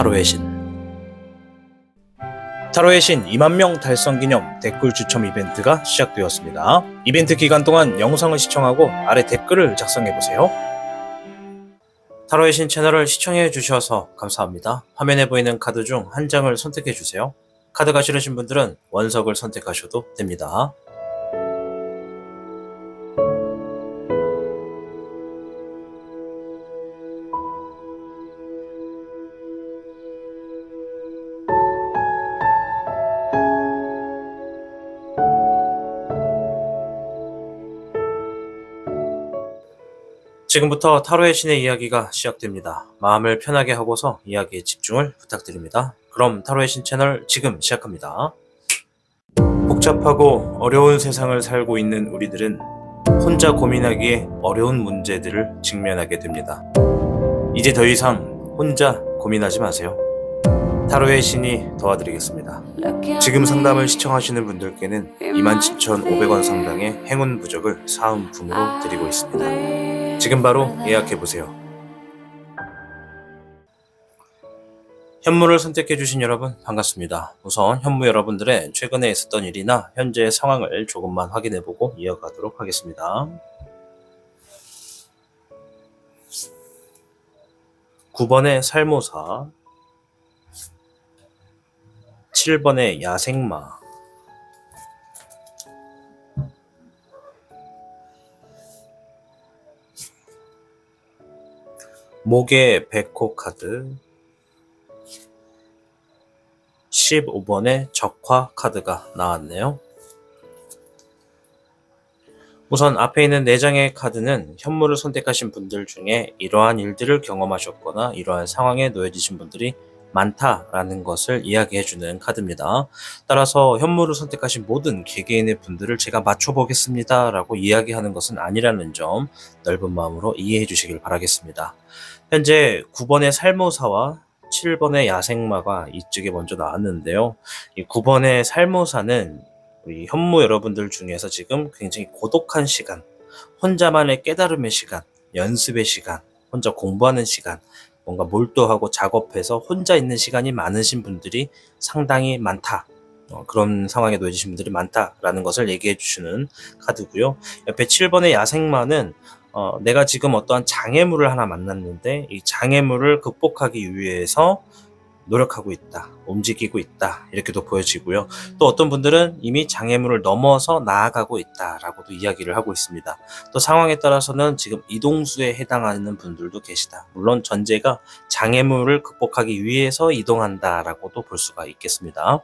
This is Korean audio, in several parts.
타로의 신. 타로의 신 2만 명 달성 기념 댓글 추첨 이벤트가 시작되었습니다. 이벤트 기간 동안 영상을 시청하고 아래 댓글을 작성해보세요. 타로의 신 채널을 시청해 주셔서 감사합니다. 화면에 보이는 카드 중 한 장을 선택해 주세요. 카드가 싫으신 분들은 원석을 선택하셔도 됩니다. 지금부터 타로의 신의 이야기가 시작됩니다. 마음을 편하게 하고서 이야기에 집중을 부탁드립니다. 그럼 타로의 신 채널 지금 시작합니다. 복잡하고 어려운 세상을 살고 있는 우리들은 혼자 고민하기에 어려운 문제들을 직면하게 됩니다. 이제 더 이상 혼자 고민하지 마세요. 타로의 신이 도와드리겠습니다. 지금 상담을 시청하시는 분들께는 27,500원 상당의 행운 부적을 사은품으로 드리고 있습니다. 지금 바로 예약해보세요. 현무를 선택해주신 여러분 반갑습니다. 우선 현무 여러분들의 최근에 있었던 일이나 현재의 상황을 조금만 확인해보고 이어가도록 하겠습니다. 9번의 살모사, 7번의 야생마, 목의 백호 카드, 15번의 적화 카드가 나왔네요. 우선 앞에 있는 4장의 카드는 현무를 선택하신 분들 중에 이러한 일들을 경험하셨거나 이러한 상황에 놓여지신 분들이 많다라는 것을 이야기해주는 카드입니다. 따라서 현무를 선택하신 모든 개개인의 분들을 제가 맞춰보겠습니다 라고 이야기하는 것은 아니라는 점 넓은 마음으로 이해해 주시길 바라겠습니다. 현재 9번의 살모사와 7번의 야생마가 이쪽에 먼저 나왔는데요. 이 9번의 살모사는 우리 현무 여러분들 중에서 지금 굉장히 고독한 시간, 혼자만의 깨달음의 시간, 연습의 시간, 혼자 공부하는 시간, 뭔가 몰두하고 작업해서 혼자 있는 시간이 많으신 분들이 상당히 많다. 그런 상황에 놓여지신 분들이 많다라는 것을 얘기해 주시는 카드고요. 옆에 7번의 야생마는 내가 지금 어떠한 장애물을 하나 만났는데 이 장애물을 극복하기 위해서 노력하고 있다, 움직이고 있다 이렇게도 보여지고요. 또 어떤 분들은 이미 장애물을 넘어서 나아가고 있다라고도 이야기를 하고 있습니다. 또 상황에 따라서는 지금 이동수에 해당하는 분들도 계시다. 물론 전제가 장애물을 극복하기 위해서 이동한다라고도 볼 수가 있겠습니다.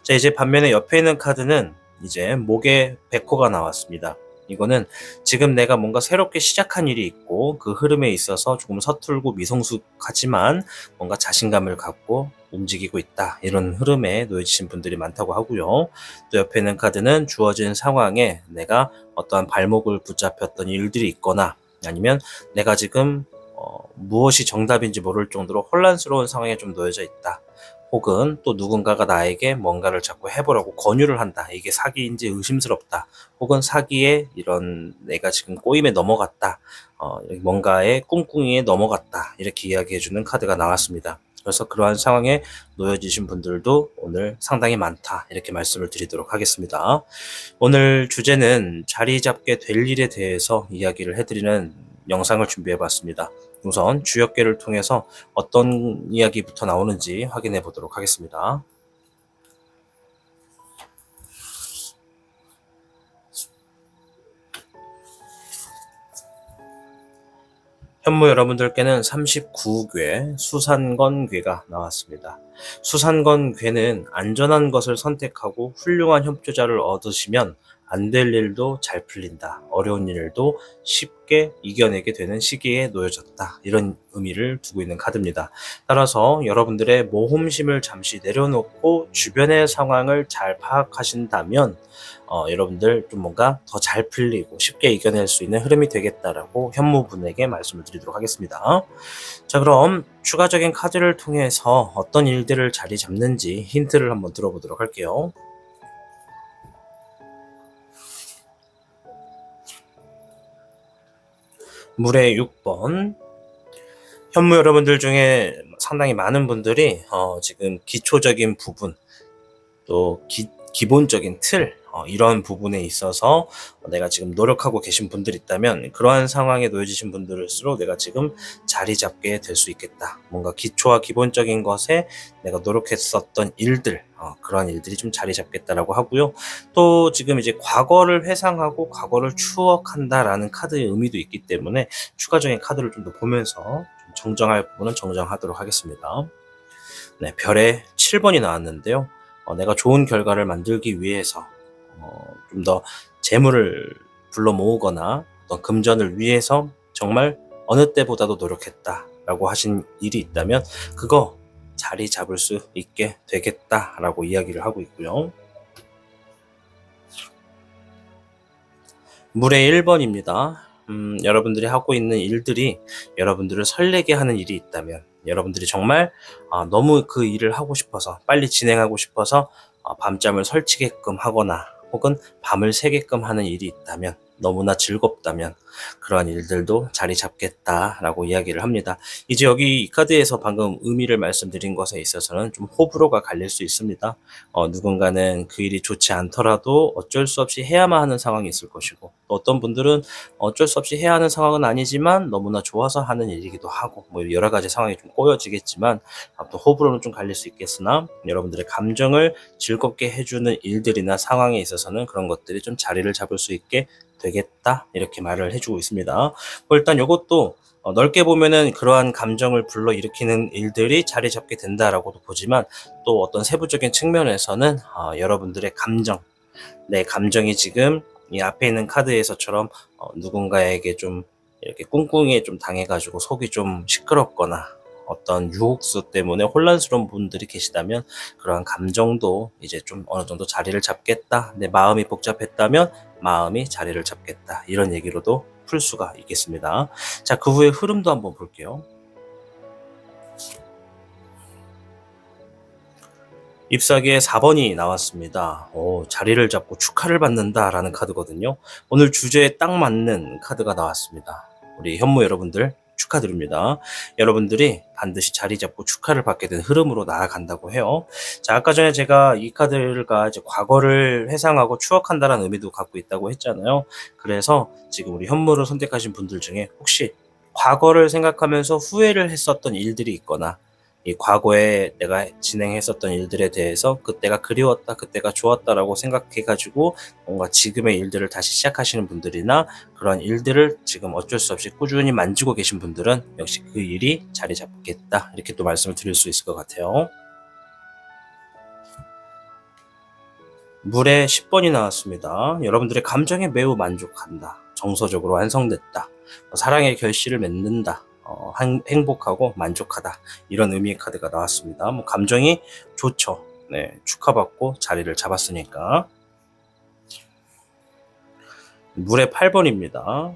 자, 이제 반면에 옆에 있는 카드는 이제 목의 백호가 나왔습니다. 이거는 지금 내가 뭔가 새롭게 시작한 일이 있고 그 흐름에 있어서 조금 서툴고 미성숙하지만 뭔가 자신감을 갖고 움직이고 있다. 이런 흐름에 놓여지신 분들이 많다고 하고요. 또 옆에 있는 카드는 주어진 상황에 내가 어떠한 발목을 붙잡혔던 일들이 있거나 아니면 내가 지금 무엇이 정답인지 모를 정도로 혼란스러운 상황에 좀 놓여져 있다. 혹은 또 누군가가 나에게 뭔가를 자꾸 해보라고 권유를 한다. 이게 사기인지 의심스럽다. 혹은 사기에 이런 내가 지금 꼬임에 넘어갔다. 뭔가의 꿍꿍이에 넘어갔다. 이렇게 이야기해주는 카드가 나왔습니다. 그래서 그러한 상황에 놓여지신 분들도 오늘 상당히 많다. 이렇게 말씀을 드리도록 하겠습니다. 오늘 주제는 자리 잡게 될 일에 대해서 이야기를 해드리는 영상을 준비해봤습니다. 우선 주역계를 통해서 어떤 이야기부터 나오는지 확인해 보도록 하겠습니다. 현무 여러분들께는 39궤 수산건궤가 나왔습니다. 수산건궤는 안전한 것을 선택하고 훌륭한 협조자를 얻으시면 안 될 일도 잘 풀린다. 어려운 일도 쉽게 이겨내게 되는 시기에 놓여졌다. 이런 의미를 두고 있는 카드입니다. 따라서 여러분들의 모험심을 잠시 내려놓고 주변의 상황을 잘 파악하신다면 여러분들 좀 뭔가 더 잘 풀리고 쉽게 이겨낼 수 있는 흐름이 되겠다라고 현무분에게 말씀을 드리도록 하겠습니다. 자, 그럼 추가적인 카드를 통해서 어떤 일들을 자리 잡는지 힌트를 한번 들어보도록 할게요. 물의 6번, 현무 여러분들 중에 상당히 많은 분들이 지금 기초적인 부분 또 기본적인 틀 이런 부분에 있어서 내가 지금 노력하고 계신 분들이 있다면 그러한 상황에 놓여지신 분들일수록 내가 지금 자리 잡게 될 수 있겠다. 뭔가 기초와 기본적인 것에 내가 노력했었던 일들 그러한 일들이 좀 자리 잡겠다라고 하고요. 또 지금 이제 과거를 회상하고 과거를 추억한다라는 카드의 의미도 있기 때문에 추가적인 카드를 좀 더 보면서 좀 정정할 부분은 정정하도록 하겠습니다. 네, 별에 7번이 나왔는데요. 내가 좋은 결과를 만들기 위해서 좀 더 재물을 불러 모으거나 어떤 금전을 위해서 정말 어느 때보다도 노력했다라고 하신 일이 있다면 그거 자리 잡을 수 있게 되겠다라고 이야기를 하고 있고요. 물의 1번입니다. 여러분들이 하고 있는 일들이 여러분들을 설레게 하는 일이 있다면 여러분들이 정말 너무 그 일을 하고 싶어서 빨리 진행하고 싶어서 밤잠을 설치게끔 하거나 혹은 밤을 새게끔 하는 일이 있다면 너무나 즐겁다면 그러한 일들도 자리 잡겠다라고 이야기를 합니다. 이제 여기 이 카드에서 방금 의미를 말씀드린 것에 있어서는 좀 호불호가 갈릴 수 있습니다. 누군가는 그 일이 좋지 않더라도 어쩔 수 없이 해야만 하는 상황이 있을 것이고 또 어떤 분들은 어쩔 수 없이 해야 하는 상황은 아니지만 너무나 좋아서 하는 일이기도 하고 뭐 여러 가지 상황이 좀 꼬여지겠지만 또 호불호는 좀 갈릴 수 있겠으나 여러분들의 감정을 즐겁게 해주는 일들이나 상황에 있어서는 그런 것들이 좀 자리를 잡을 수 있게 되겠다 이렇게 말을 해주고 있습니다. 일단 이것도 넓게 보면은 그러한 감정을 불러일으키는 일들이 자리 잡게 된다라고도 보지만 또 어떤 세부적인 측면에서는 여러분들의 감정, 내 감정이 지금 이 앞에 있는 카드에서처럼 누군가에게 좀 이렇게 꿍꿍이에 좀 당해가지고 속이 좀 시끄럽거나 어떤 유혹수 때문에 혼란스러운 분들이 계시다면 그러한 감정도 이제 좀 어느 정도 자리를 잡겠다. 내 마음이 복잡했다면 마음이 자리를 잡겠다. 이런 얘기로도 풀 수가 있겠습니다. 자, 그 후에 흐름도 한번 볼게요. 잎사귀에 4번이 나왔습니다. 자리를 잡고 축하를 받는다라는 카드거든요. 오늘 주제에 딱 맞는 카드가 나왔습니다. 우리 현무 여러분들 축하드립니다. 여러분들이 반드시 자리 잡고 축하를 받게 된 흐름으로 나아간다고 해요. 자, 아까 전에 제가 이 카드가 이제 과거를 회상하고 추억한다는 의미도 갖고 있다고 했잖아요. 그래서 지금 우리 현무를 선택하신 분들 중에 혹시 과거를 생각하면서 후회를 했었던 일들이 있거나 이 과거에 내가 진행했었던 일들에 대해서 그때가 그리웠다, 그때가 좋았다라고 생각해가지고 뭔가 지금의 일들을 다시 시작하시는 분들이나 그런 일들을 지금 어쩔 수 없이 꾸준히 만지고 계신 분들은 역시 그 일이 자리 잡겠다 이렇게 또 말씀을 드릴 수 있을 것 같아요. 물에 10번이 나왔습니다. 여러분들의 감정에 매우 만족한다. 정서적으로 완성됐다. 사랑의 결실을 맺는다. 행복하고 만족하다. 이런 의미의 카드가 나왔습니다. 뭐 감정이 좋죠. 네, 축하받고 자리를 잡았으니까. 물의 8번입니다.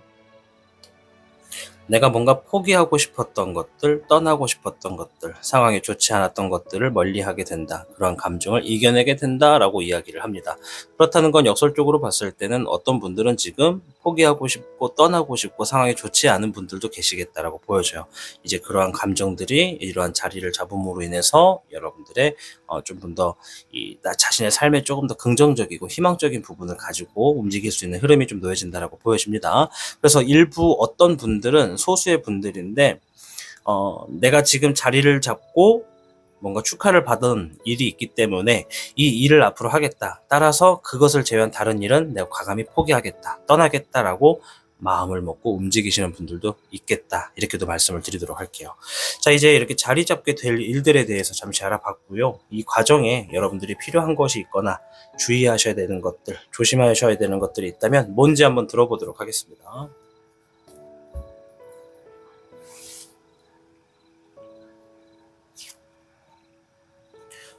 내가 뭔가 포기하고 싶었던 것들, 떠나고 싶었던 것들, 상황이 좋지 않았던 것들을 멀리하게 된다. 그런 감정을 이겨내게 된다라고 이야기를 합니다. 그렇다는 건 역설적으로 봤을 때는 어떤 분들은 지금 포기하고 싶고 떠나고 싶고 상황이 좋지 않은 분들도 계시겠다라고 보여져요. 이제 그러한 감정들이 이러한 자리를 잡음으로 인해서 여러분들의 좀 더 나 자신의 삶에 조금 더 긍정적이고 희망적인 부분을 가지고 움직일 수 있는 흐름이 좀 놓여진다라고 보여집니다. 그래서 일부 어떤 분들은 소수의 분들인데 내가 지금 자리를 잡고 뭔가 축하를 받은 일이 있기 때문에 이 일을 앞으로 하겠다. 따라서 그것을 제외한 다른 일은 내가 과감히 포기하겠다. 떠나겠다라고 마음을 먹고 움직이시는 분들도 있겠다. 이렇게도 말씀을 드리도록 할게요. 자, 이제 이렇게 자리 잡게 될 일들에 대해서 잠시 알아봤고요. 이 과정에 여러분들이 필요한 것이 있거나 주의하셔야 되는 것들, 조심하셔야 되는 것들이 있다면 뭔지 한번 들어보도록 하겠습니다.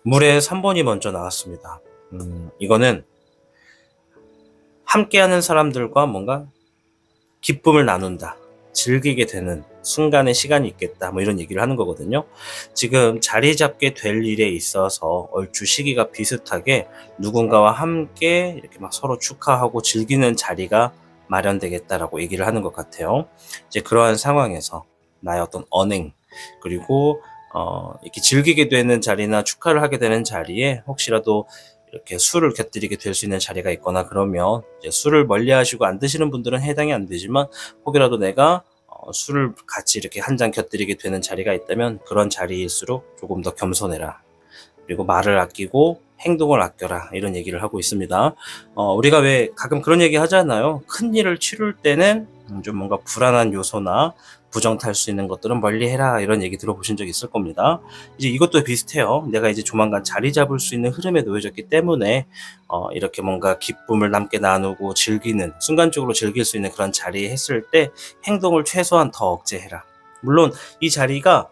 물에 3번이 먼저 나왔습니다. 이거는 함께하는 사람들과 뭔가 기쁨을 나눈다, 즐기게 되는 순간의 시간이 있겠다, 뭐 이런 얘기를 하는 거거든요. 지금 자리 잡게 될 일에 있어서 얼추 시기가 비슷하게 누군가와 함께 이렇게 막 서로 축하하고 즐기는 자리가 마련되겠다라고 얘기를 하는 것 같아요. 이제 그러한 상황에서 나의 어떤 언행, 그리고 이렇게 즐기게 되는 자리나 축하를 하게 되는 자리에 혹시라도 이렇게 술을 곁들이게 될 수 있는 자리가 있거나 그러면 이제 술을 멀리 하시고 안 드시는 분들은 해당이 안 되지만 혹이라도 내가 술을 같이 이렇게 한 잔 곁들이게 되는 자리가 있다면 그런 자리일수록 조금 더 겸손해라. 그리고 말을 아끼고 행동을 아껴라. 이런 얘기를 하고 있습니다. 우리가 왜 가끔 그런 얘기 하잖아요. 큰 일을 치룰 때는 좀 뭔가 불안한 요소나 부정 탈 수 있는 것들은 멀리 해라. 이런 얘기 들어보신 적 있을 겁니다. 이제 이것도 비슷해요. 내가 이제 조만간 자리 잡을 수 있는 흐름에 놓여졌기 때문에 이렇게 뭔가 기쁨을 남게 나누고 즐기는, 순간적으로 즐길 수 있는 그런 자리에 했을 때 행동을 최소한 더 억제해라. 물론 이 자리가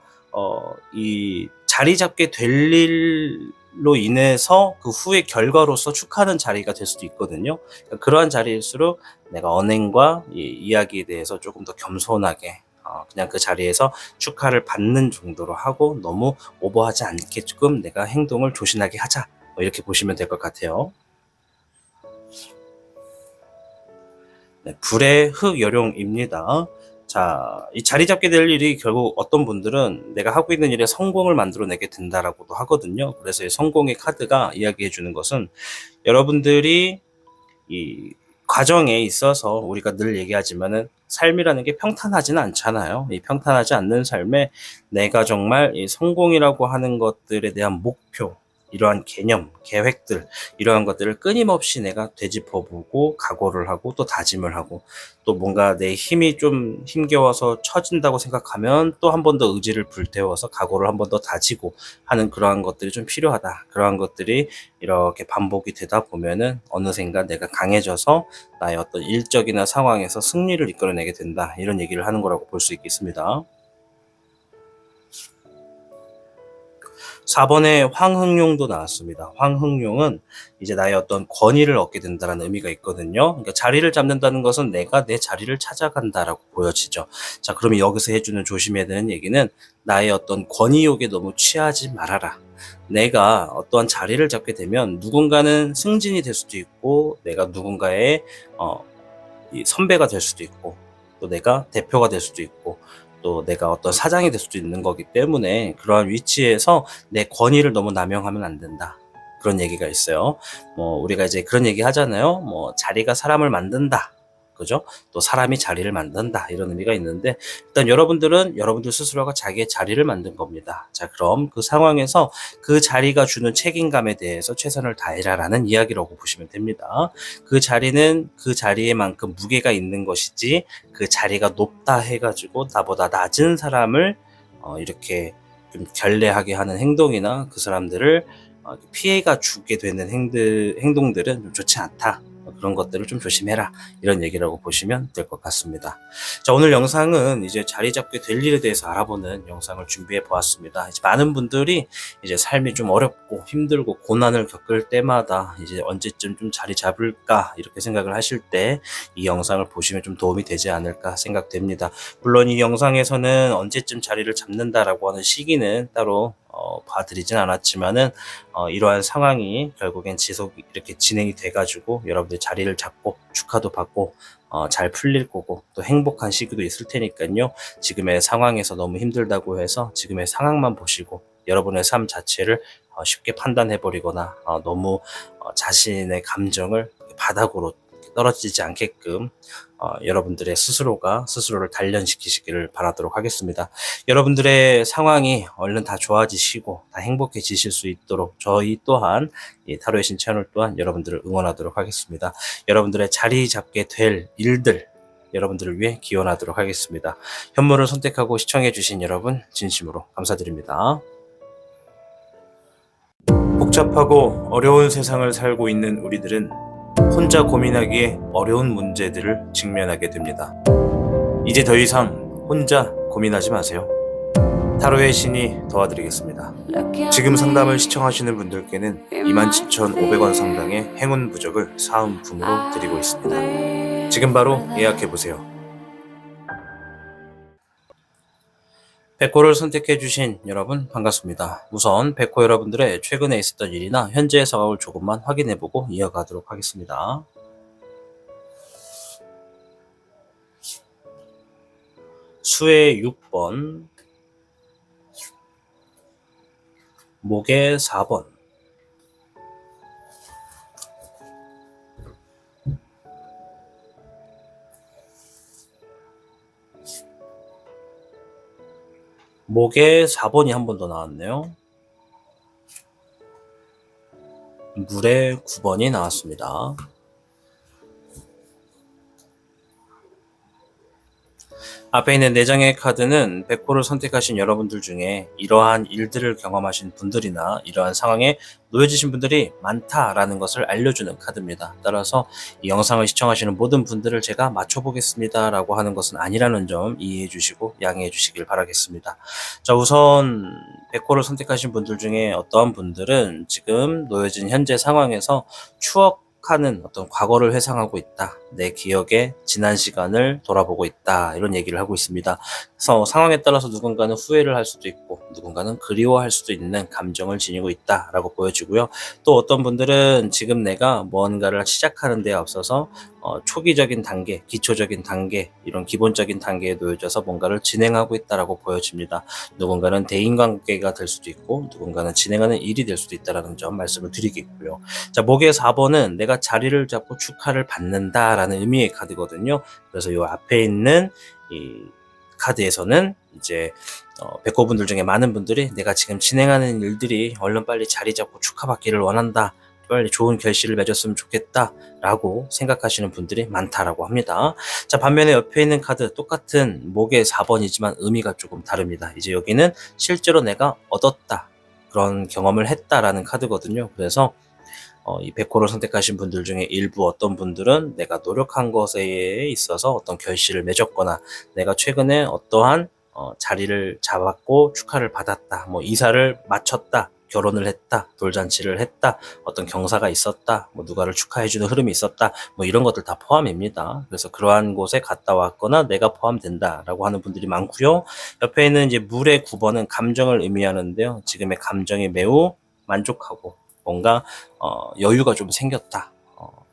이 자리 잡게 될 일로 인해서 그 후의 결과로서 축하하는 자리가 될 수도 있거든요. 그러니까 그러한 자리일수록 내가 언행과 이 이야기에 대해서 조금 더 겸손하게 그냥 그 자리에서 축하를 받는 정도로 하고 너무 오버하지 않게끔 내가 행동을 조신하게 하자. 이렇게 보시면 될 것 같아요. 네, 불의 흑여룡입니다. 자, 이 자리 잡게 될 일이 결국 어떤 분들은 내가 하고 있는 일에 성공을 만들어내게 된다라고도 하거든요. 그래서 이 성공의 카드가 이야기해 주는 것은 여러분들이 이 과정에 있어서 우리가 늘 얘기하지만은 삶이라는 게 평탄하지는 않잖아요. 이 평탄하지 않는 삶에 내가 정말 이 성공이라고 하는 것들에 대한 목표, 이러한 개념, 계획들, 이러한 것들을 끊임없이 내가 되짚어보고 각오를 하고 또 다짐을 하고 또 뭔가 내 힘이 좀 힘겨워서 처진다고 생각하면 또 한 번 더 의지를 불태워서 각오를 한 번 더 다지고 하는 그러한 것들이 좀 필요하다. 그러한 것들이 이렇게 반복이 되다 보면은 어느샌가 내가 강해져서 나의 어떤 일적이나 상황에서 승리를 이끌어내게 된다. 이런 얘기를 하는 거라고 볼 수 있겠습니다. 4번에 황흥룡도 나왔습니다. 황흥룡은 이제 나의 어떤 권위를 얻게 된다는 의미가 있거든요. 그러니까 자리를 잡는다는 것은 내가 내 자리를 찾아간다라고 보여지죠. 자, 그러면 여기서 해주는 조심해야 되는 얘기는 나의 어떤 권위욕에 너무 취하지 말아라. 내가 어떠한 자리를 잡게 되면 누군가는 승진이 될 수도 있고 내가 누군가의 이 선배가 될 수도 있고 또 내가 대표가 될 수도 있고 또 내가 어떤 사장이 될 수도 있는 거기 때문에 그러한 위치에서 내 권위를 너무 남용하면 안 된다. 그런 얘기가 있어요. 우리가 이제 그런 얘기 하잖아요. 자리가 사람을 만든다. 그죠? 또 사람이 자리를 만든다. 이런 의미가 있는데 일단 여러분들은 여러분들 스스로가 자기의 자리를 만든 겁니다. 자, 그럼 그 상황에서 그 자리가 주는 책임감에 대해서 최선을 다해라라는 이야기라고 보시면 됩니다. 그 자리는 그 자리에만큼 무게가 있는 것이지 그 자리가 높다 해가지고 나보다 낮은 사람을 이렇게 좀 결례하게 하는 행동이나 그 사람들을 피해가 주게 되는 행동들은 좀 좋지 않다. 그런 것들을 좀 조심해라. 이런 얘기라고 보시면 될 것 같습니다. 자, 오늘 영상은 이제 자리 잡게 될 일에 대해서 알아보는 영상을 준비해 보았습니다. 이제 많은 분들이 이제 삶이 좀 어렵고 힘들고 고난을 겪을 때마다 이제 언제쯤 좀 자리 잡을까 이렇게 생각을 하실 때 이 영상을 보시면 좀 도움이 되지 않을까 생각됩니다. 물론 이 영상에서는 언제쯤 자리를 잡는다라고 하는 시기는 따로 봐드리진 않았지만은 이러한 상황이 결국엔 이렇게 진행이 돼가지고 여러분들 자리를 잡고 축하도 받고 잘 풀릴 거고 또 행복한 시기도 있을 테니까요. 지금의 상황에서 너무 힘들다고 해서 지금의 상황만 보시고 여러분의 삶 자체를 쉽게 판단해버리거나 너무 자신의 감정을 바닥으로 떨어지지 않게끔 여러분들의 스스로가 스스로를 단련시키시기를 바라도록 하겠습니다. 여러분들의 상황이 얼른 다 좋아지시고 다 행복해지실 수 있도록 저희 또한 이 타로의 신 채널 또한 여러분들을 응원하도록 하겠습니다. 여러분들의 자리 잡게 될 일들 여러분들을 위해 기원하도록 하겠습니다. 현물을 선택하고 시청해주신 여러분 진심으로 감사드립니다. 복잡하고 어려운 세상을 살고 있는 우리들은 혼자 고민하기에 어려운 문제들을 직면하게 됩니다. 이제 더 이상 혼자 고민하지 마세요. 타로의 신이 도와드리겠습니다. 지금 상담을 시청하시는 분들께는 27,500원 상당의 행운 부적을 사은품으로 드리고 있습니다. 지금 바로 예약해보세요. 백호를 선택해주신 여러분 반갑습니다. 우선 백호 여러분들의 최근에 있었던 일이나 현재의 상황을 조금만 확인해보고 이어가도록 하겠습니다. 수의 6번, 목의 4번. 목의 4번이 한 번 더 나왔네요. 물의 9번이 나왔습니다. 앞에 있는 4장의 카드는 백호를 선택하신 여러분들 중에 이러한 일들을 경험하신 분들이나 이러한 상황에 놓여지신 분들이 많다라는 것을 알려주는 카드입니다. 따라서 이 영상을 시청하시는 모든 분들을 제가 맞춰보겠습니다 라고 하는 것은 아니라는 점 이해해 주시고 양해해 주시길 바라겠습니다. 자, 우선 백호를 선택하신 분들 중에 어떠한 분들은 지금 놓여진 현재 상황에서 추억하는 어떤 과거를 회상하고 있다. 내 기억에 지난 시간을 돌아보고 있다. 이런 얘기를 하고 있습니다. 그래서 상황에 따라서 누군가는 후회를 할 수도 있고 누군가는 그리워할 수도 있는 감정을 지니고 있다라고 보여지고요. 또 어떤 분들은 지금 내가 뭔가를 시작하는 데 앞서서 초기적인 단계, 기초적인 단계, 이런 기본적인 단계에 놓여져서 뭔가를 진행하고 있다라고 보여집니다. 누군가는 대인관계가 될 수도 있고 누군가는 진행하는 일이 될 수도 있다라는 점 말씀을 드리겠고요. 자, 목의 4번은 내가 자리를 잡고 축하를 받는다라는 의미의 카드거든요. 그래서 이 앞에 있는 이 카드에서는 이제 백호분들 중에 많은 분들이 내가 지금 진행하는 일들이 얼른 빨리 자리 잡고 축하받기를 원한다. 빨리 좋은 결실을 맺었으면 좋겠다 라고 생각하시는 분들이 많다라고 합니다. 자, 반면에 옆에 있는 카드 똑같은 목의 4번이지만 의미가 조금 다릅니다. 이제 여기는 실제로 내가 얻었다, 그런 경험을 했다라는 카드거든요. 그래서 이 백호를 선택하신 분들 중에 일부 어떤 분들은 내가 노력한 것에 있어서 어떤 결실을 맺었거나 내가 최근에 어떠한 자리를 잡았고 축하를 받았다, 뭐 이사를 마쳤다, 결혼을 했다, 돌잔치를 했다, 어떤 경사가 있었다, 뭐 누가를 축하해주는 흐름이 있었다, 뭐 이런 것들 다 포함입니다. 그래서 그러한 곳에 갔다 왔거나 내가 포함된다라고 하는 분들이 많고요. 옆에 있는 이제 물의 9번은 감정을 의미하는데요. 지금의 감정이 매우 만족하고 뭔가 여유가 좀 생겼다,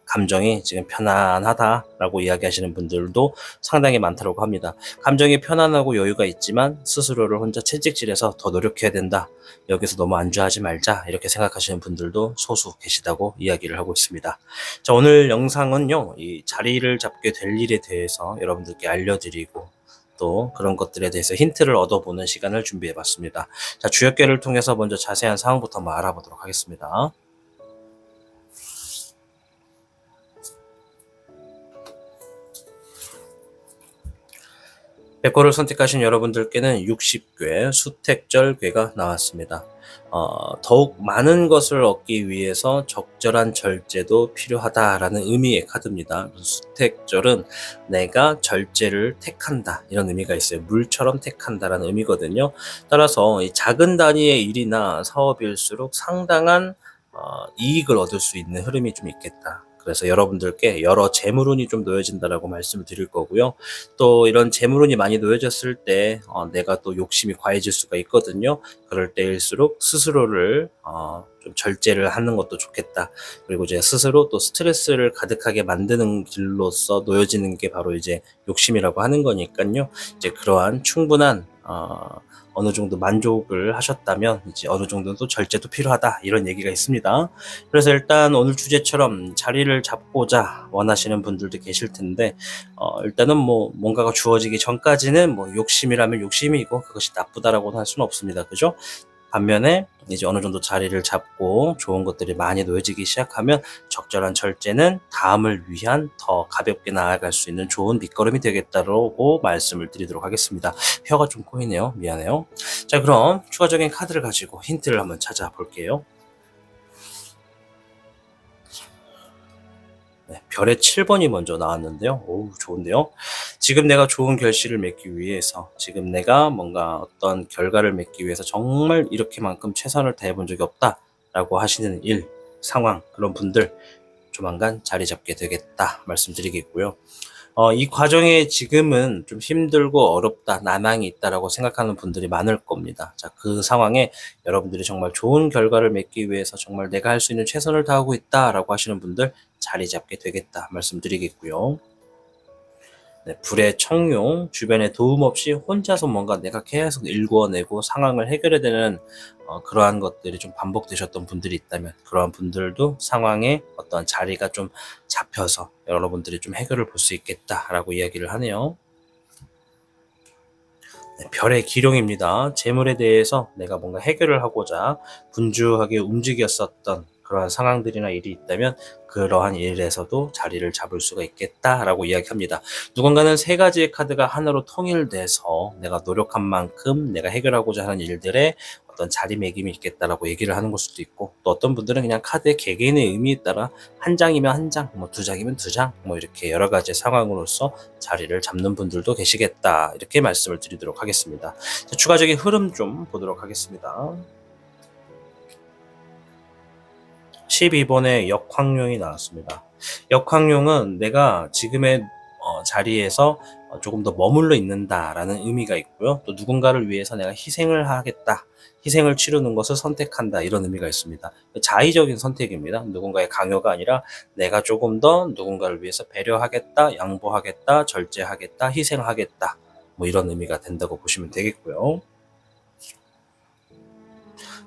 감정이 지금 편안하다라고 이야기하시는 분들도 상당히 많다고 합니다. 감정이 편안하고 여유가 있지만 스스로를 혼자 채찍질해서 더 노력해야 된다, 여기서 너무 안주하지 말자, 이렇게 생각하시는 분들도 소수 계시다고 이야기를 하고 있습니다. 자, 오늘 영상은요, 이 자리를 잡게 될 일에 대해서 여러분들께 알려드리고 또 그런 것들에 대해서 힌트를 얻어보는 시간을 준비해봤습니다. 자, 주역계를 통해서 먼저 자세한 상황부터 한번 알아보도록 하겠습니다. 백호를 선택하신 여러분들께는 60궤, 수택절궤가 나왔습니다. 더욱 많은 것을 얻기 위해서 적절한 절제도 필요하다라는 의미의 카드입니다. 수택절은 내가 절제를 택한다, 이런 의미가 있어요. 물처럼 택한다라는 의미거든요. 따라서 이 작은 단위의 일이나 사업일수록 상당한 이익을 얻을 수 있는 흐름이 좀 있겠다. 그래서 여러분들께 여러 재물운이 좀 놓여진다라고 말씀을 드릴 거고요. 또 이런 재물운이 많이 놓여졌을 때 내가 또 욕심이 과해질 수가 있거든요. 그럴 때일수록 스스로를 좀 절제를 하는 것도 좋겠다. 그리고 이제 스스로 또 스트레스를 가득하게 만드는 길로서 놓여지는 게 바로 이제 욕심이라고 하는 거니까요. 이제 그러한 충분한 어느 정도 만족을 하셨다면 이제 어느 정도는 또 절제도 필요하다, 이런 얘기가 있습니다. 그래서 일단 오늘 주제처럼 자리를 잡고자 원하시는 분들도 계실 텐데 일단은 뭐 뭔가가 주어지기 전까지는 뭐 욕심이라면 욕심이고 그것이 나쁘다라고는 할 수는 없습니다. 그죠? 반면에 이제 어느 정도 자리를 잡고 좋은 것들이 많이 놓여지기 시작하면 적절한 절제는 다음을 위한 더 가볍게 나아갈 수 있는 좋은 밑거름이 되겠다고 말씀을 드리도록 하겠습니다. 혀가 좀 꼬이네요. 미안해요. 자, 그럼 추가적인 카드를 가지고 힌트를 한번 찾아볼게요. 네, 별의 7번이 먼저 나왔는데요. 오, 좋은데요. 지금 내가 좋은 결실을 맺기 위해서, 지금 내가 뭔가 어떤 결과를 맺기 위해서 정말 이렇게만큼 최선을 다해본 적이 없다라고 하시는 일, 상황, 그런 분들 조만간 자리 잡게 되겠다 말씀드리겠고요. 이 과정에 지금은 좀 힘들고 어렵다, 난항이 있다라고 생각하는 분들이 많을 겁니다. 자, 그 상황에 여러분들이 정말 좋은 결과를 맺기 위해서 정말 내가 할 수 있는 최선을 다하고 있다라고 하시는 분들 자리 잡게 되겠다 말씀드리겠고요. 불의 청룡, 주변에 도움 없이 혼자서 뭔가 내가 계속 일구어내고 상황을 해결해야 되는 그러한 것들이 좀 반복되셨던 분들이 있다면 그러한 분들도 상황에 어떤 자리가 좀 잡혀서 여러분들이 좀 해결을 볼 수 있겠다라고 이야기를 하네요. 별의 기룡입니다. 재물에 대해서 내가 뭔가 해결을 하고자 분주하게 움직였었던 그러한 상황들이나 일이 있다면 그러한 일에서도 자리를 잡을 수가 있겠다라고 이야기합니다. 누군가는 세 가지의 카드가 하나로 통일돼서 내가 노력한 만큼 내가 해결하고자 하는 일들에 어떤 자리매김이 있겠다라고 얘기를 하는 걸 수도 있고, 또 어떤 분들은 그냥 카드의 개개인의 의미에 따라 한 장이면 한 장, 뭐 두 장이면 두 장, 뭐 이렇게 여러 가지 상황으로서 자리를 잡는 분들도 계시겠다, 이렇게 말씀을 드리도록 하겠습니다. 자, 추가적인 흐름 좀 보도록 하겠습니다. 12번에 역황룡이 나왔습니다. 역황룡은 내가 지금의 자리에서 조금 더 머물러 있는다라는 의미가 있고요. 또 누군가를 위해서 내가 희생을 하겠다, 희생을 치르는 것을 선택한다, 이런 의미가 있습니다. 자의적인 선택입니다. 누군가의 강요가 아니라 내가 조금 더 누군가를 위해서 배려하겠다, 양보하겠다, 절제하겠다, 희생하겠다, 뭐 이런 의미가 된다고 보시면 되겠고요.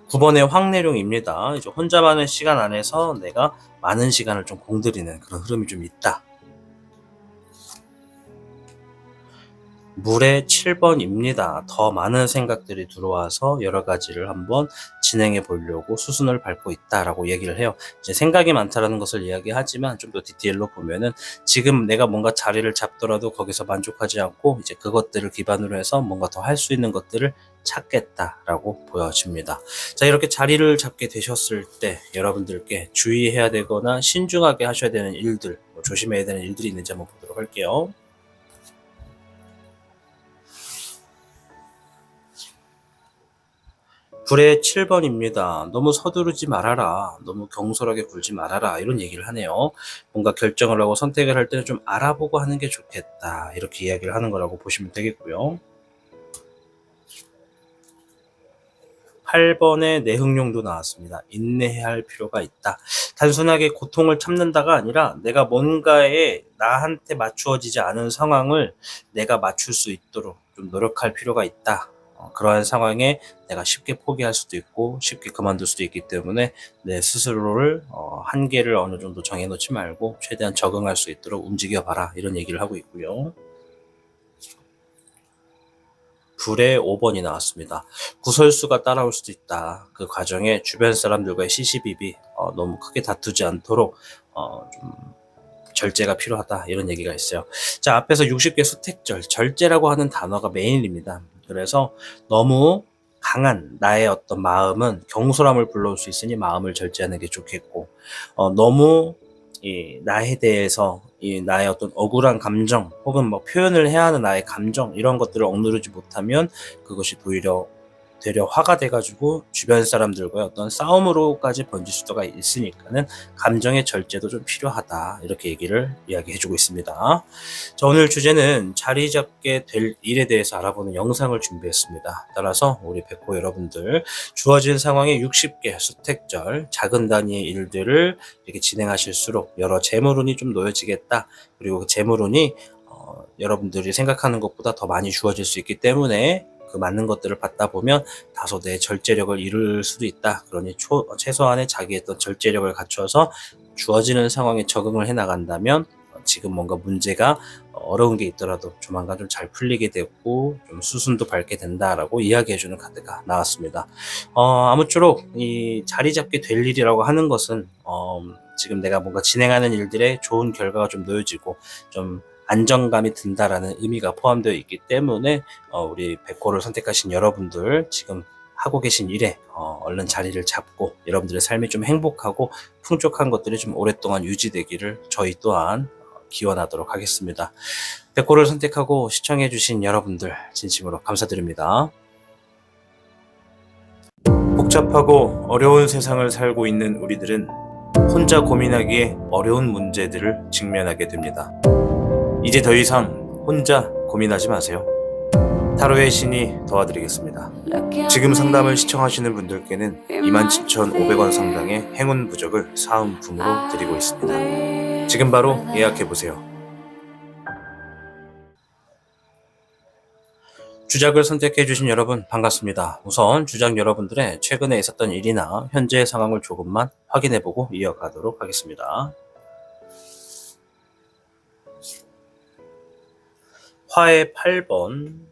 9번의 황내룡입니다. 이제 혼자만의 시간 안에서 내가 많은 시간을 좀 공들이는 그런 흐름이 좀 있다. 물의 7번입니다. 더 많은 생각들이 들어와서 여러 가지를 한번 진행해 보려고 수순을 밟고 있다라고 얘기를 해요. 이제 생각이 많다라는 것을 이야기하지만 좀 더 디테일로 보면은 지금 내가 뭔가 자리를 잡더라도 거기서 만족하지 않고 이제 그것들을 기반으로 해서 뭔가 더 할 수 있는 것들을 찾겠다라고 보여집니다. 자, 이렇게 자리를 잡게 되셨을 때 여러분들께 주의해야 되거나 신중하게 하셔야 되는 일들, 조심해야 되는 일들이 있는지 한번 보도록 할게요. 불의 7번입니다. 너무 서두르지 말아라. 너무 경솔하게 굴지 말아라. 이런 얘기를 하네요. 뭔가 결정을 하고 선택을 할 때는 좀 알아보고 하는 게 좋겠다, 이렇게 이야기를 하는 거라고 보시면 되겠고요. 8번의 내흥룡도 나왔습니다. 인내해야 할 필요가 있다. 단순하게 고통을 참는다가 아니라 내가 뭔가에 나한테 맞추어지지 않은 상황을 내가 맞출 수 있도록 좀 노력할 필요가 있다. 그러한 상황에 내가 쉽게 포기할 수도 있고 쉽게 그만둘 수도 있기 때문에 내 스스로를 한계를 어느 정도 정해놓지 말고 최대한 적응할 수 있도록 움직여봐라, 이런 얘기를 하고 있고요. 불의 5번이 나왔습니다. 구설수가 따라올 수도 있다. 그 과정에 주변 사람들과의 시시비비 너무 크게 다투지 않도록 좀 절제가 필요하다, 이런 얘기가 있어요. 자, 앞에서 60개 수택절, 절제라고 하는 단어가 메인입니다. 그래서 너무 강한 나의 어떤 마음은 경솔함을 불러올 수 있으니 마음을 절제하는 게 좋겠고, 너무 나에 대해서 나의 어떤 억울한 감정 혹은 뭐 표현을 해야 하는 나의 감정, 이런 것들을 억누르지 못하면 그것이 되려 화가 돼가지고 주변 사람들과의 어떤 싸움으로까지 번질 수가 있으니까는 감정의 절제도 좀 필요하다, 이렇게 이야기해주고 있습니다. 자, 오늘 주제는 자리 잡게 될 일에 대해서 알아보는 영상을 준비했습니다. 따라서 우리 백호 여러분들, 주어진 상황에 60개 수택절, 작은 단위의 일들을 이렇게 진행하실수록 여러 재물운이 좀 놓여지겠다. 그리고 그 재물운이 여러분들이 생각하는 것보다 더 많이 주어질 수 있기 때문에 그 맞는 것들을 받다 보면 다소 내 절제력을 잃을 수도 있다. 그러니 최소한의 자기의 어떤 절제력을 갖춰서 주어지는 상황에 적응을 해 나간다면 지금 뭔가 문제가 어려운 게 있더라도 조만간 좀 잘 풀리게 되고 좀 수순도 밟게 된다라고 이야기해주는 카드가 나왔습니다. 아무쪼록 이 자리 잡게 될 일이라고 하는 것은 지금 내가 뭔가 진행하는 일들에 좋은 결과가 좀 놓여지고 좀 안정감이 든다라는 의미가 포함되어 있기 때문에 우리 백호를 선택하신 여러분들, 지금 하고 계신 일에 얼른 자리를 잡고 여러분들의 삶이 좀 행복하고 풍족한 것들이 좀 오랫동안 유지되기를 저희 또한 기원하도록 하겠습니다. 백호를 선택하고 시청해주신 여러분들 진심으로 감사드립니다. 복잡하고 어려운 세상을 살고 있는 우리들은 혼자 고민하기에 어려운 문제들을 직면하게 됩니다. 이제 더 이상 혼자 고민하지 마세요. 타로의 신이 도와드리겠습니다. 지금 상담을 시청하시는 분들께는 27,500원 상당의 행운 부적을 사은품으로 드리고 있습니다. 지금 바로 예약해보세요. 주작을 선택해 주신 여러분 반갑습니다. 우선 주작 여러분들의 최근에 있었던 일이나 현재의 상황을 조금만 확인해 보고 이어가도록 하겠습니다. 화의 8번,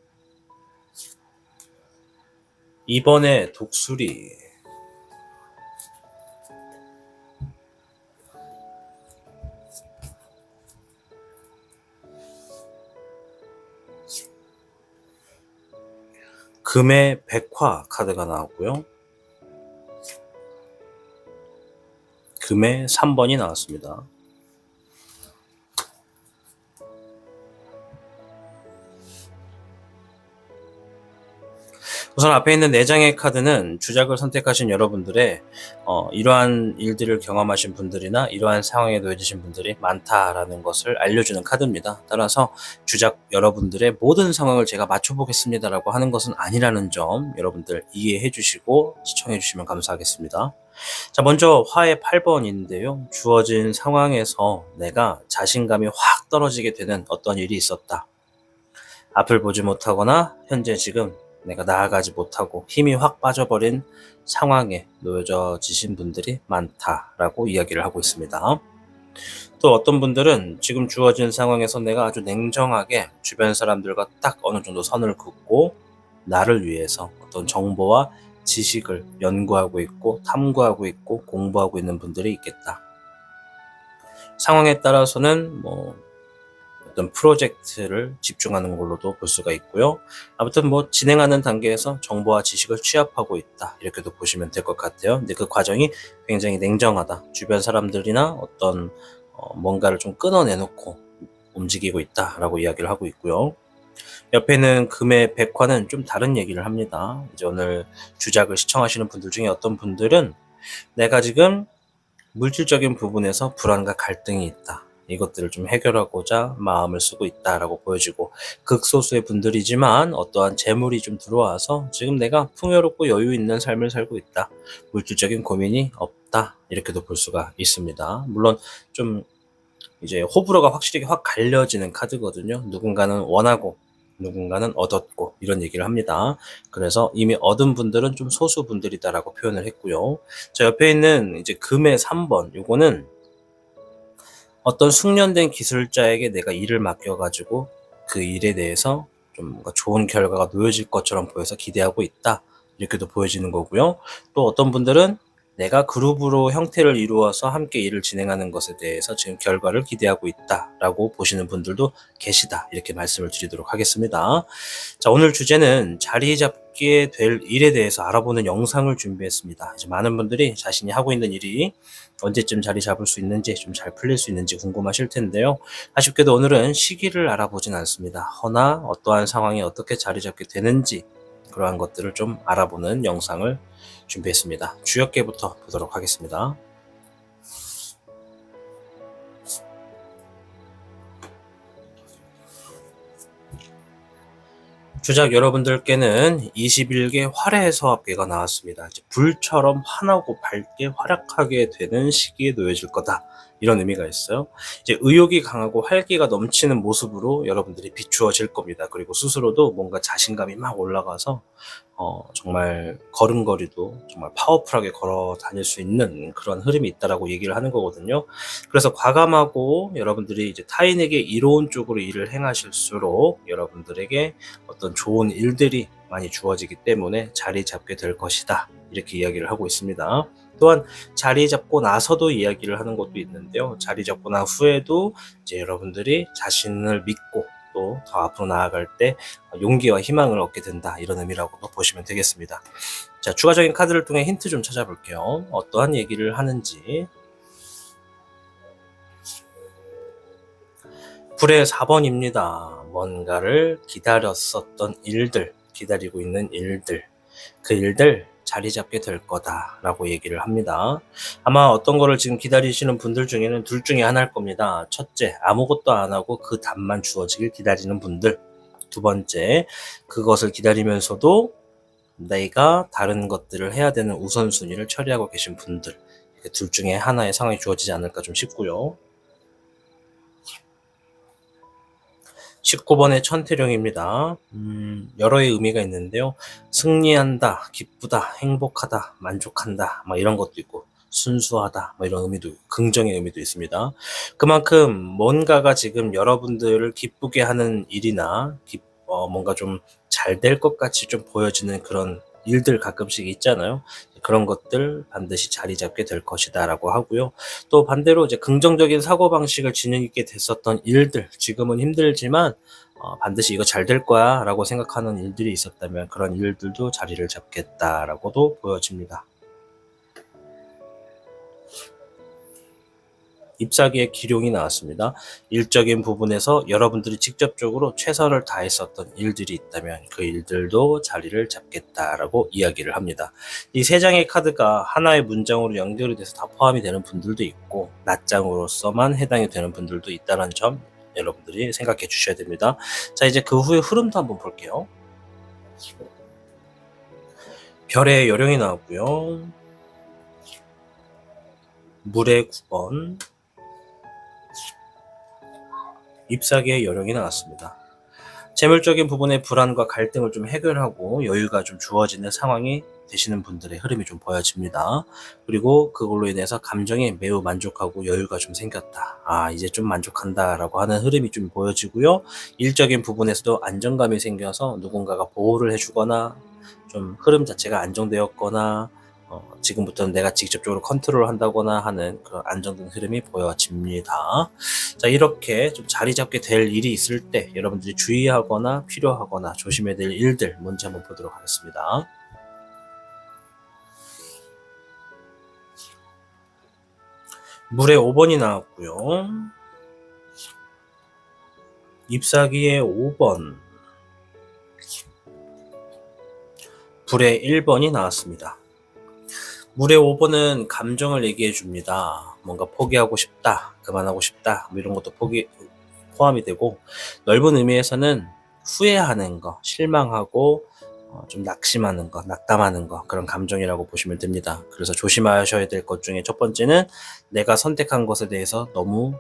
2번의 독수리, 금의 백화 카드가 나왔고요. 금의 3번이 나왔습니다. 우선 앞에 있는 4장의 카드는 주작을 선택하신 여러분들의 이러한 일들을 경험하신 분들이나 이러한 상황에 놓여지신 분들이 많다라는 것을 알려주는 카드입니다. 따라서 주작 여러분들의 모든 상황을 제가 맞춰보겠습니다라고 하는 것은 아니라는 점 여러분들 이해해 주시고 시청해 주시면 감사하겠습니다. 자, 먼저 화의 8번인데요. 주어진 상황에서 내가 자신감이 확 떨어지게 되는 어떤 일이 있었다. 앞을 보지 못하거나 현재 지금 내가 나아가지 못하고 힘이 확 빠져버린 상황에 놓여지신 분들이 많다라고 이야기를 하고 있습니다. 또 어떤 분들은 지금 주어진 상황에서 내가 아주 냉정하게 주변 사람들과 딱 어느 정도 선을 긋고 나를 위해서 어떤 정보와 지식을 연구하고 있고 탐구하고 있고 공부하고 있는 분들이 있겠다. 상황에 따라서는 어떤 프로젝트를 집중하는 걸로도 볼 수가 있고요. 아무튼 진행하는 단계에서 정보와 지식을 취합하고 있다. 이렇게도 보시면 될 것 같아요. 근데 그 과정이 굉장히 냉정하다. 주변 사람들이나 어떤 뭔가를 좀 끊어내놓고 움직이고 있다라고 이야기를 하고 있고요. 옆에는 금의 백화는 좀 다른 얘기를 합니다. 이제 오늘 주작을 시청하시는 분들 중에 어떤 분들은 내가 지금 물질적인 부분에서 불안과 갈등이 있다. 이것들을 좀 해결하고자 마음을 쓰고 있다라고 보여지고 극소수의 분들이지만 어떠한 재물이 좀 들어와서 지금 내가 풍요롭고 여유 있는 삶을 살고 있다. 물질적인 고민이 없다. 이렇게도 볼 수가 있습니다. 물론 좀 이제 호불호가 확실히 확 갈려지는 카드거든요. 누군가는 원하고 누군가는 얻었고 이런 얘기를 합니다. 그래서 이미 얻은 분들은 좀 소수 분들이다라고 표현을 했고요. 자, 옆에 있는 이제 금의 3번, 요거는 어떤 숙련된 기술자에게 내가 일을 맡겨가지고 그 일에 대해서 좀 뭔가 좋은 결과가 놓여질 것처럼 보여서 기대하고 있다. 이렇게도 보여지는 거고요. 또 어떤 분들은 내가 그룹으로 형태를 이루어서 함께 일을 진행하는 것에 대해서 지금 결과를 기대하고 있다라고 보시는 분들도 계시다. 이렇게 말씀을 드리도록 하겠습니다. 자, 오늘 주제는 자리 잡게 될 일에 대해서 알아보는 영상을 준비했습니다. 이제 많은 분들이 자신이 하고 있는 일이 언제쯤 자리 잡을 수 있는지 좀 잘 풀릴 수 있는지 궁금하실 텐데요. 아쉽게도 오늘은 시기를 알아보진 않습니다. 허나 어떠한 상황이 어떻게 자리 잡게 되는지 그러한 것들을 좀 알아보는 영상을 준비했습니다. 주역계부터 보도록 하겠습니다. 주작 여러분들께는 21개 활의 서합계가 나왔습니다. 이제 불처럼 환하고 밝게 활약하게 되는 시기에 놓여질 거다. 이런 의미가 있어요. 이제 의욕이 강하고 활기가 넘치는 모습으로 여러분들이 비추어질 겁니다. 그리고 스스로도 뭔가 자신감이 막 올라가서 정말 걸음걸이도 정말 파워풀하게 걸어 다닐 수 있는 그런 흐름이 있다라고 얘기를 하는 거거든요. 그래서 과감하고 여러분들이 이제 타인에게 이로운 쪽으로 일을 행하실수록 여러분들에게 어떤 좋은 일들이 많이 주어지기 때문에 자리 잡게 될 것이다. 이렇게 이야기를 하고 있습니다. 또한 자리 잡고 나서도 이야기를 하는 것도 있는데요. 자리 잡고 난 후에도 이제 여러분들이 자신을 믿고 또 더 앞으로 나아갈 때 용기와 희망을 얻게 된다. 이런 의미라고도 보시면 되겠습니다. 자, 추가적인 카드를 통해 힌트 좀 찾아볼게요. 어떠한 얘기를 하는지. 불의 4번입니다. 뭔가를 기다렸었던 일들, 기다리고 있는 일들, 그 일들 자리 잡게 될 거다라고 얘기를 합니다. 아마 어떤 거를 지금 기다리시는 분들 중에는 둘 중에 하나일 겁니다. 첫째, 아무것도 안 하고 그 답만 주어지길 기다리는 분들. 두 번째, 그것을 기다리면서도 내가 다른 것들을 해야 되는 우선순위를 처리하고 계신 분들. 둘 중에 하나의 상황이 주어지지 않을까 좀 싶고요. 19번의 천태룡입니다. 여러의 의미가 있는데요. 승리한다, 기쁘다, 행복하다, 만족한다, 막 이런 것도 있고, 순수하다, 뭐 이런 의미도, 긍정의 의미도 있습니다. 그만큼 뭔가가 지금 여러분들을 기쁘게 하는 일이나, 뭔가 좀 잘 될 것 같이 좀 보여지는 그런 일들 가끔씩 있잖아요. 그런 것들 반드시 자리 잡게 될 것이다 라고 하고요. 또 반대로 이제 긍정적인 사고방식을 지니게 됐었던 일들, 지금은 힘들지만 반드시 이거 잘 될 거야 라고 생각하는 일들이 있었다면 그런 일들도 자리를 잡겠다라고도 보여집니다. 잎사귀의 기룡이 나왔습니다. 일적인 부분에서 여러분들이 직접적으로 최선을 다했었던 일들이 있다면 그 일들도 자리를 잡겠다라고 이야기를 합니다. 이 세 장의 카드가 하나의 문장으로 연결이 돼서 다 포함이 되는 분들도 있고 낱장으로서만 해당이 되는 분들도 있다는 점 여러분들이 생각해 주셔야 됩니다. 자, 이제 그 후의 흐름도 한번 볼게요. 별의 요령이 나왔고요. 물의 9번, 잎사귀의 요령이 나왔습니다. 재물적인 부분의 불안과 갈등을 좀 해결하고 여유가 좀 주어지는 상황이 되시는 분들의 흐름이 좀 보여집니다. 그리고 그걸로 인해서 감정이 매우 만족하고 여유가 좀 생겼다. 이제 좀 만족한다라고 하는 흐름이 좀 보여지고요. 일적인 부분에서도 안정감이 생겨서 누군가가 보호를 해주거나 좀 흐름 자체가 안정되었거나 지금부터는 내가 직접적으로 컨트롤 한다거나 하는 그런 안정된 흐름이 보여집니다. 자, 이렇게 좀 자리 잡게 될 일이 있을 때 여러분들이 주의하거나 필요하거나 조심해야 될 일들 먼저 한번 보도록 하겠습니다. 물의 5번이 나왔고요. 잎사귀의 5번, 불의 1번이 나왔습니다. 물의 5번은 감정을 얘기해 줍니다. 뭔가 포기하고 싶다, 그만하고 싶다, 뭐 이런 것도 포함이 되고, 넓은 의미에서는 후회하는 거, 실망하고 좀 낙심하는 거, 낙담하는 거, 그런 감정이라고 보시면 됩니다. 그래서 조심하셔야 될 것 중에 첫 번째는 내가 선택한 것에 대해서 너무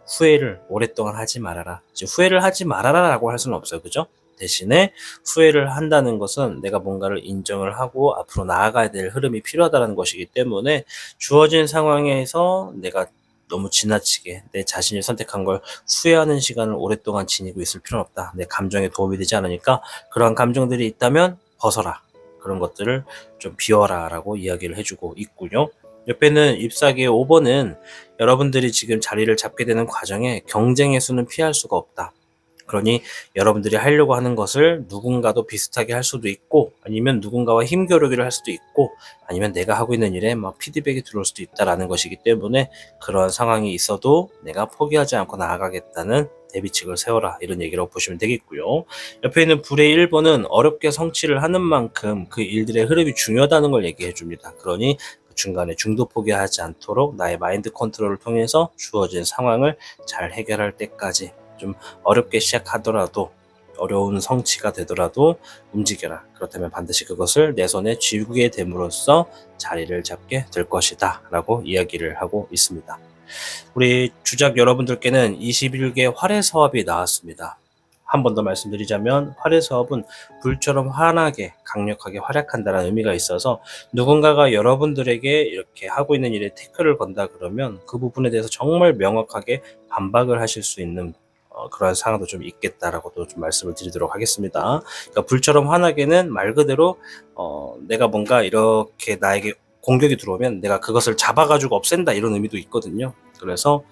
후회를 오랫동안 하지 말아라. 이제 후회를 하지 말아라라고 할 수는 없어요. 그죠? 대신에 후회를 한다는 것은 내가 뭔가를 인정을 하고 앞으로 나아가야 될 흐름이 필요하다는 것이기 때문에 주어진 상황에서 내가 너무 지나치게 내 자신이 선택한 걸 후회하는 시간을 오랫동안 지니고 있을 필요는 없다. 내 감정에 도움이 되지 않으니까 그러한 감정들이 있다면 벗어라. 그런 것들을 좀 비워라 라고 이야기를 해주고 있고요. 옆에는 잎사귀의 5번은 여러분들이 지금 자리를 잡게 되는 과정에 경쟁의 수는 피할 수가 없다. 그러니 여러분들이 하려고 하는 것을 누군가도 비슷하게 할 수도 있고 아니면 누군가와 힘겨루기를 할 수도 있고 아니면 내가 하고 있는 일에 막 피드백이 들어올 수도 있다라는 것이기 때문에 그런 상황이 있어도 내가 포기하지 않고 나아가겠다는 대비책을 세워라 이런 얘기라고 보시면 되겠고요. 옆에 있는 불의 1번은 어렵게 성취를 하는 만큼 그 일들의 흐름이 중요하다는 걸 얘기해 줍니다. 그러니 그 중간에 중도 포기하지 않도록 나의 마인드 컨트롤을 통해서 주어진 상황을 잘 해결할 때까지 좀 어렵게 시작하더라도 어려운 성취가 되더라도 움직여라. 그렇다면 반드시 그것을 내 손에 쥐게 됨으로써 자리를 잡게 될 것이다 라고 이야기를 하고 있습니다. 우리 주작 여러분들께는 21개 활해서합이 나왔습니다. 한 번 더 말씀드리자면 활해서합은 불처럼 환하게 강력하게 활약한다는 의미가 있어서 누군가가 여러분들에게 이렇게 하고 있는 일에 태클을 건다 그러면 그 부분에 대해서 정말 명확하게 반박을 하실 수 있는 그러한 상황도 좀 있겠다라고도 좀 말씀을 드리도록 하겠습니다. 그러니까 불처럼 환하게는 말 그대로 내가 뭔가 이렇게 나에게 공격이 들어오면 내가 그것을 잡아가지고 없앤다 이런 의미도 있거든요. 그래서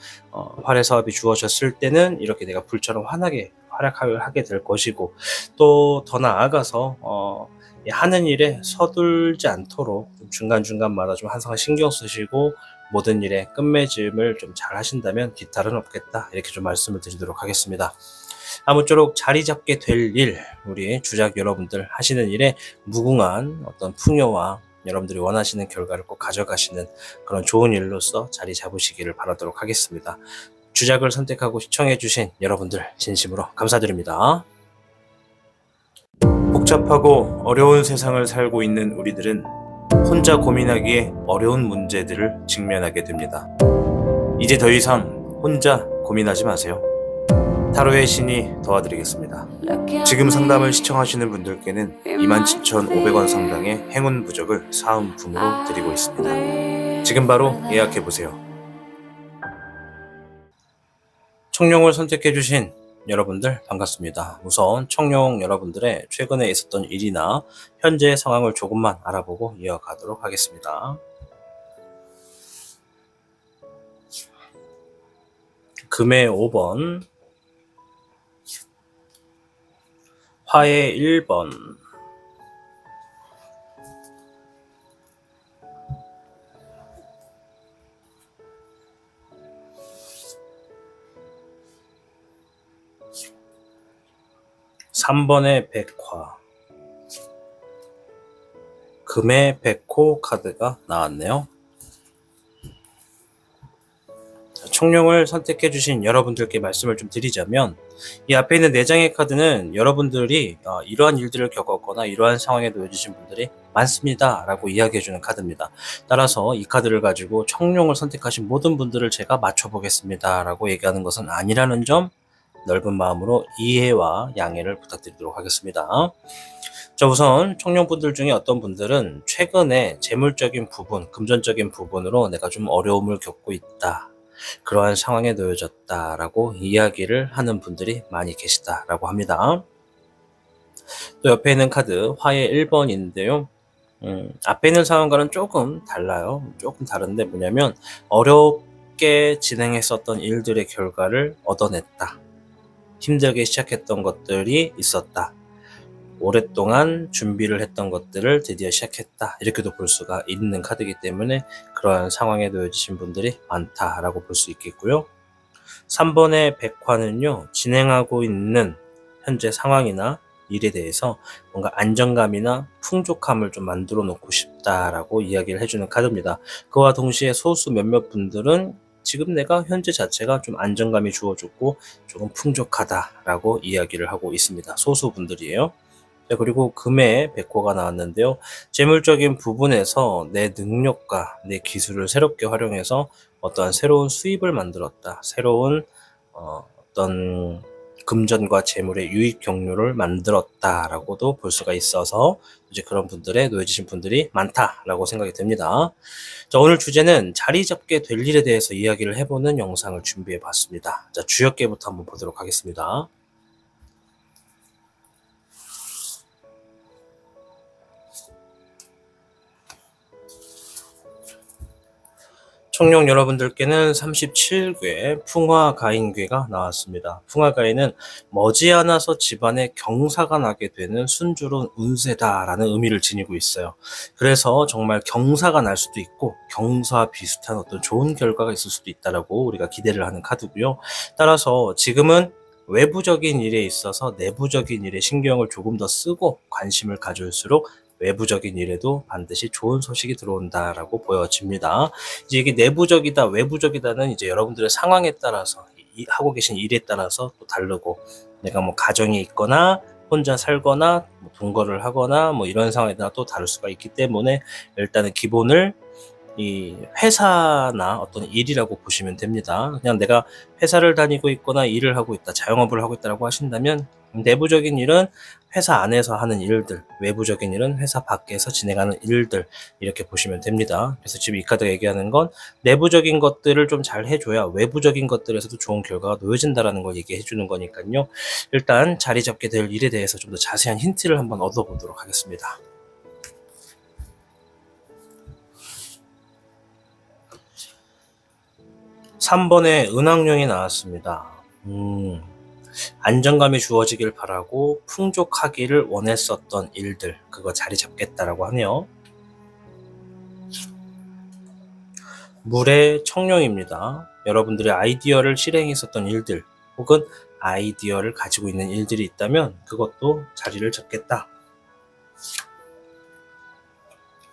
활해서합이 주어졌을 때는 이렇게 내가 불처럼 환하게 활약을 하게 될 것이고 또 더 나아가서 하는 일에 서둘지 않도록 중간중간마다 좀 항상 신경 쓰시고 모든 일의 끝맺음을 좀 잘 하신다면 뒤탈은 없겠다 이렇게 좀 말씀을 드리도록 하겠습니다. 아무쪼록 자리 잡게 될 일, 우리 주작 여러분들 하시는 일에 무궁한 어떤 풍요와 여러분들이 원하시는 결과를 꼭 가져가시는 그런 좋은 일로서 자리 잡으시기를 바라도록 하겠습니다. 주작을 선택하고 시청해주신 여러분들 진심으로 감사드립니다. 복잡하고 어려운 세상을 살고 있는 우리들은 혼자 고민하기에 어려운 문제들을 직면하게 됩니다. 이제 더 이상 혼자 고민하지 마세요. 타로의 신이 도와드리겠습니다. 지금 상담을 시청하시는 분들께는 27,500원 상당의 행운 부적을 사은품으로 드리고 있습니다. 지금 바로 예약해보세요. 청룡을 선택해주신 여러분들 반갑습니다. 우선 청룡 여러분들의 최근에 있었던 일이나 현재 상황을 조금만 알아보고 이어가도록 하겠습니다. 금의 5번, 화의 1번, (3번의) 백화, 금의 백호 카드가 나왔네요. 청룡을 선택해주신 여러분들께 말씀을 좀 드리자면, 이 앞에 있는 4장의 카드는 여러분들이 이러한 일들을 겪었거나 이러한 상황에 놓여지신 분들이 많습니다 라고 이야기해주는 카드입니다. 따라서 이 카드를 가지고 청룡을 선택하신 모든 분들을 제가 맞춰보겠습니다 라고 얘기하는 것은 아니라는 점 넓은 마음으로 이해와 양해를 부탁드리도록 하겠습니다. 자, 우선 청룡분들 중에 어떤 분들은 최근에 재물적인 부분, 금전적인 부분으로 내가 좀 어려움을 겪고 있다, 그러한 상황에 놓여졌다라고 이야기를 하는 분들이 많이 계시다라고 합니다. 또 옆에 있는 카드 화의 1번인데요. 앞에 있는 상황과는 조금 달라요. 조금 다른데 뭐냐면 어렵게 진행했었던 일들의 결과를 얻어냈다. 힘들게 시작했던 것들이 있었다. 오랫동안 준비를 했던 것들을 드디어 시작했다. 이렇게도 볼 수가 있는 카드이기 때문에 그러한 상황에 놓여지신 분들이 많다라고 볼 수 있겠고요. 3번의 백화는요, 진행하고 있는 현재 상황이나 일에 대해서 뭔가 안정감이나 풍족함을 좀 만들어 놓고 싶다라고 이야기를 해주는 카드입니다. 그와 동시에 소수 몇몇 분들은 지금 내가 현재 자체가 좀 안정감이 주어졌고 조금 풍족하다라고 이야기를 하고 있습니다. 소수 분들이에요. 자, 그리고 금의 백호가 나왔는데요. 재물적인 부분에서 내 능력과 내 기술을 새롭게 활용해서 어떠한 새로운 수입을 만들었다. 새로운 어떤 금전과 재물의 유익 경로를 만들었다라고도 볼 수가 있어서 이제 그런 분들에 놓여지신 분들이 많다라고 생각이 듭니다. 자, 오늘 주제는 자리 잡게 될 일에 대해서 이야기를 해보는 영상을 준비해 봤습니다. 자, 주역계부터 한번 보도록 하겠습니다. 청룡 여러분들께는 37궤 풍화가인궤가 나왔습니다. 풍화가인은 머지않아서 집안에 경사가 나게 되는 순조로운 운세다라는 의미를 지니고 있어요. 그래서 정말 경사가 날 수도 있고 경사와 비슷한 어떤 좋은 결과가 있을 수도 있다라고 우리가 기대를 하는 카드고요. 따라서 지금은 외부적인 일에 있어서 내부적인 일에 신경을 조금 더 쓰고 관심을 가질수록 외부적인 일에도 반드시 좋은 소식이 들어온다라고 보여집니다. 이제 이게 내부적이다, 외부적이다는 이제 여러분들의 상황에 따라서 하고 계신 일에 따라서 또 다르고, 내가 뭐 가정이 있거나 혼자 살거나 뭐 동거를 하거나 뭐 이런 상황에 따라 또 다를 수가 있기 때문에 일단은 기본을 이 회사나 어떤 일이라고 보시면 됩니다. 그냥 내가 회사를 다니고 있거나 일을 하고 있다, 자영업을 하고 있다라고 하신다면 내부적인 일은 회사 안에서 하는 일들, 외부적인 일은 회사 밖에서 진행하는 일들, 이렇게 보시면 됩니다. 그래서 지금 이 카드가 얘기하는 건 내부적인 것들을 좀 잘 해줘야 외부적인 것들에서도 좋은 결과가 놓여진다라는 걸 얘기해 주는 거니까요. 일단 자리 잡게 될 일에 대해서 좀 더 자세한 힌트를 한번 얻어보도록 하겠습니다. (3번의) 은왕룡이 나왔습니다. 안정감이 주어지길 바라고 풍족하기를 원했었던 일들, 그거 자리 잡겠다라고 하네요. 물의 청룡입니다. 여러분들의 아이디어를 실행했었던 일들, 혹은 아이디어를 가지고 있는 일들이 있다면 그것도 자리를 잡겠다.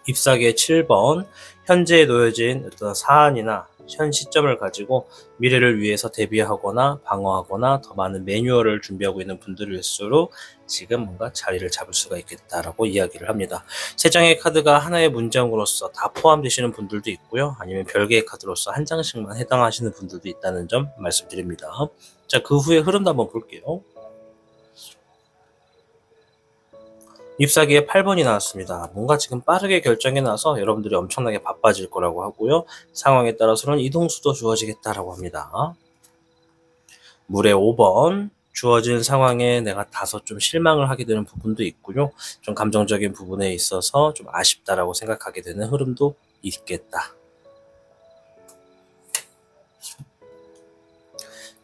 잎사귀의 7번, 현재에 놓여진 어떤 사안이나 현 시점을 가지고 미래를 위해서 대비하거나 방어하거나 더 많은 매뉴얼을 준비하고 있는 분들일수록 지금 뭔가 자리를 잡을 수가 있겠다라고 이야기를 합니다. 세 장의 카드가 하나의 문장으로서 다 포함되시는 분들도 있고요. 아니면 별개의 카드로서 한 장씩만 해당하시는 분들도 있다는 점 말씀드립니다. 자, 그 후에 흐름도 한번 볼게요. 잎사귀에 8번이 나왔습니다. 뭔가 지금 빠르게 결정이 나서 여러분들이 엄청나게 바빠질 거라고 하고요. 상황에 따라서는 이동수도 주어지겠다라고 합니다. 물에 5번, 주어진 상황에 내가 다소 좀 실망을 하게 되는 부분도 있고요. 좀 감정적인 부분에 있어서 좀 아쉽다라고 생각하게 되는 흐름도 있겠다.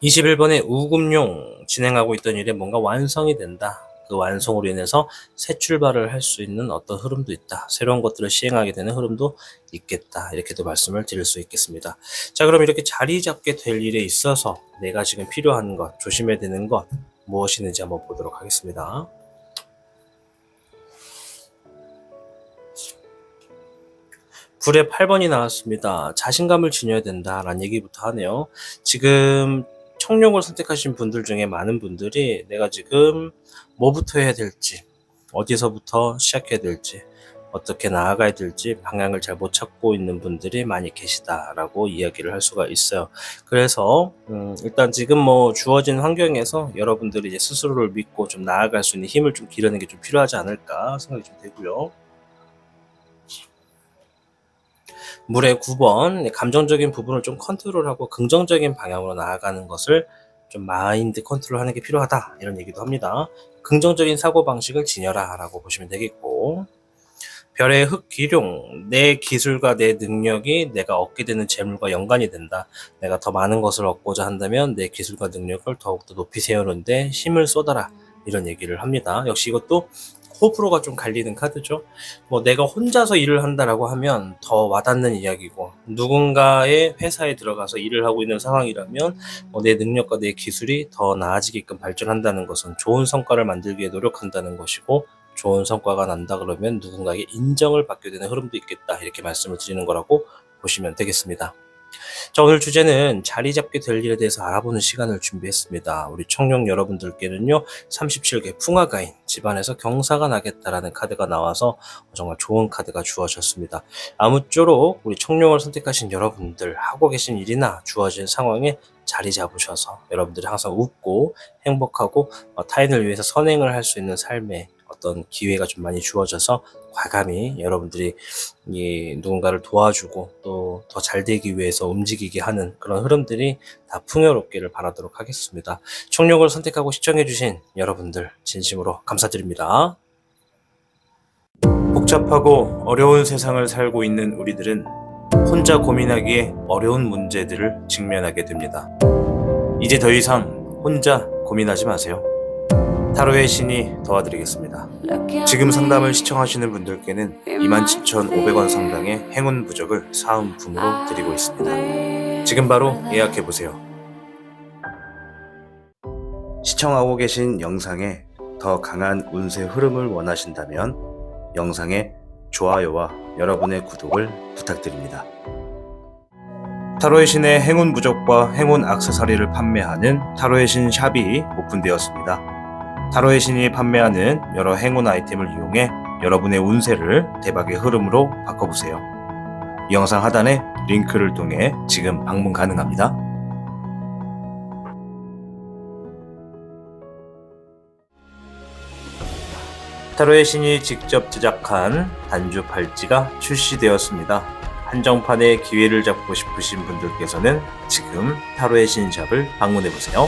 21번에 우금용, 진행하고 있던 일에 뭔가 완성이 된다. 그 완성으로 인해서 새 출발을 할 수 있는 어떤 흐름도 있다. 새로운 것들을 시행하게 되는 흐름도 있겠다. 이렇게도 말씀을 드릴 수 있겠습니다. 자, 그럼 이렇게 자리 잡게 될 일에 있어서 내가 지금 필요한 것, 조심해야 되는 것 무엇이 있는지 한번 보도록 하겠습니다. 불에 8번이 나왔습니다. 자신감을 지녀야 된다라는 얘기부터 하네요. 지금 청룡을 선택하신 분들 중에 많은 분들이 내가 지금 뭐부터 해야 될지, 어디서부터 시작해야 될지, 어떻게 나아가야 될지 방향을 잘 못 찾고 있는 분들이 많이 계시다라고 이야기를 할 수가 있어요. 그래서 일단 지금 뭐 주어진 환경에서 여러분들이 이제 스스로를 믿고 좀 나아갈 수 있는 힘을 좀 기르는 게 좀 필요하지 않을까 생각이 좀 되고요. 물의 9번, 감정적인 부분을 좀 컨트롤하고 긍정적인 방향으로 나아가는 것을 좀 마인드 컨트롤하는 게 필요하다, 이런 얘기도 합니다. 긍정적인 사고방식을 지녀라 라고 보시면 되겠고, 별의 흑기룡, 내 기술과 내 능력이 내가 얻게 되는 재물과 연관이 된다. 내가 더 많은 것을 얻고자 한다면 내 기술과 능력을 더욱더 높이 세우는데 힘을 쏟아라, 이런 얘기를 합니다. 역시 이것도 호불호가 좀 갈리는 카드죠. 뭐 내가 혼자서 일을 한다라고 하면 더 와닿는 이야기고, 누군가의 회사에 들어가서 일을 하고 있는 상황이라면 내 능력과 내 기술이 더 나아지게끔 발전한다는 것은 좋은 성과를 만들기 위해 노력한다는 것이고, 좋은 성과가 난다 그러면 누군가에게 인정을 받게 되는 흐름도 있겠다, 이렇게 말씀을 드리는 거라고 보시면 되겠습니다. 자, 오늘 주제는 자리 잡게 될 일에 대해서 알아보는 시간을 준비했습니다. 우리 청룡 여러분들께는요, 37개 풍화가인, 집안에서 경사가 나겠다라는 카드가 나와서 정말 좋은 카드가 주어졌습니다. 아무쪼록 우리 청룡을 선택하신 여러분들, 하고 계신 일이나 주어진 상황에 자리 잡으셔서 여러분들이 항상 웃고 행복하고 타인을 위해서 선행을 할 수 있는 삶의 어떤 기회가 좀 많이 주어져서 과감히 여러분들이 누군가를 도와주고 또 더 잘 되기 위해서 움직이게 하는 그런 흐름들이 다 풍요롭기를 바라도록 하겠습니다. 청룡을 선택하고 시청해주신 여러분들 진심으로 감사드립니다. 복잡하고 어려운 세상을 살고 있는 우리들은 혼자 고민하기에 어려운 문제들을 직면하게 됩니다. 이제 더 이상 혼자 고민하지 마세요. 타로의 신이 도와드리겠습니다. 지금 상담을 시청하시는 분들께는 27,500원 상당의 행운 부적을 사은품으로 드리고 있습니다. 지금 바로 예약해보세요. 시청하고 계신 영상에 더 강한 운세 흐름을 원하신다면 영상에 좋아요와 여러분의 구독을 부탁드립니다. 타로의 신의 행운 부적과 행운 액세서리를 판매하는 타로의 신 샵이 오픈되었습니다. 타로의 신이 판매하는 여러 행운 아이템을 이용해 여러분의 운세를 대박의 흐름으로 바꿔보세요. 이 영상 하단에 링크를 통해 지금 방문 가능합니다. 타로의 신이 직접 제작한 단주 팔찌가 출시되었습니다. 한정판의 기회를 잡고 싶으신 분들께서는 지금 타로의 신샵을 방문해보세요.